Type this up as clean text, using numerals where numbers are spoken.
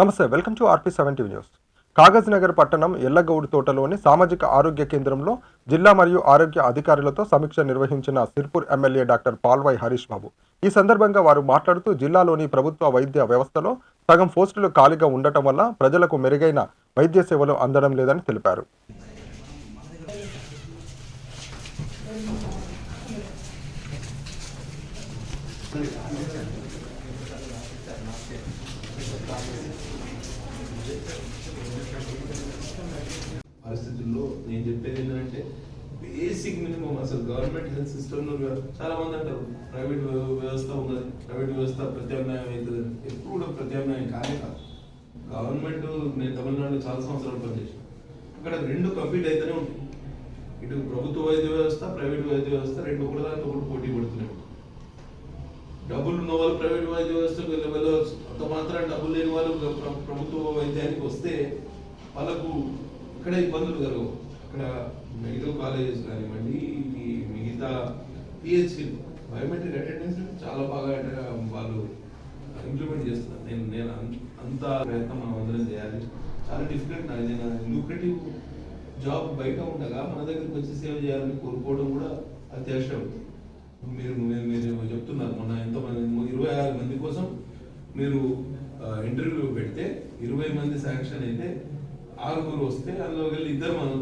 నమస్తే, welcome to RP7 news. Kagaz Nagar పట్టణం ఎల్లగౌడ్ తోటలోని సామాజిక ఆరోగ్య కేంద్రంలో జిల్లా మరియు ఆరోగ్య అధికారులతో సమీక్ష నిర్వహించిన సిర్పూర్ ఎమ్మెల్యే డాక్టర్ పాల్వాయి హరీష్ బాబు. ఈ సందర్భంగా వారు మాట్లాడుతూ జిల్లాలోని ప్రభుత్వ వైద్య వ్యవస్థలో సగం పోస్టులు ఖాళీగా ఉండటం వల్ల ప్రజలకు మెరుగైన వైద్య సేవలు అందడం లేదని తెలిపారు. పరిస్థితుల్లో నేను చెప్పేది ఏంటంటే బేసిక్ మినిమం అసలు గవర్నమెంట్ హెల్త్ సిస్టమ్లో చాలా మంది అంటారు ప్రైవేట్ వ్యవస్థ ఉన్నది, ప్రైవేట్ వ్యవస్థ ప్రత్యామ్నాయం అవుతుంది. ఎప్పుడు కూడా ప్రత్యామ్నాయం కానే కాదు. గవర్నమెంట్, నేను తమిళనాడులో చాలా సంవత్సరాలు పనిచేసాను, అక్కడ రెండు కంప్లీట్ అయితేనే ఉంటాయి. ఇటు ప్రభుత్వ వైద్య వ్యవస్థ, ప్రైవేట్ వైద్య వ్యవస్థ రెండు కూడా దాంట్లో కూడా పోటీ పడుతూనే ఉంటాయి. డబ్బులు ఉన్న వాళ్ళు ప్రైవేట్ వైద్య వ్యవస్థకు వెళ్ళవచ్చు, అంత మాత్రం డబ్బులు లేని వాళ్ళు ప్రభుత్వ వైద్యానికి వస్తే వాళ్ళకు ఇక్కడ ఇబ్బందులు కలవు. అక్కడ మెడికల్ కాలేజెస్ కానివ్వండి, మిగతా పిహెచ్సి బయోమెట్రిక్ అటెండెన్స్ చాలా బాగా వాళ్ళు ఇంప్లిమెంట్ చేస్తున్నారు. నేను అంత ప్రయత్నం మనం అందరం చేయాలి. చాలా డిఫికల్ట్, ఏదైనా లూక్రేటివ్ జాబ్ బయట ఉండగా మన దగ్గరికి వచ్చి సేవ చేయాలని కోరుకోవడం కూడా అత్యావశ్యం. మీరు చెప్తున్నారు, మొన్న ఎంతోమంది 26 మంది కోసం మీరు ఇంటర్వ్యూ పెడితే 20 మంది శాంక్షన్ అయితే 6 వస్తే అందులో వెళ్ళి 2 మనం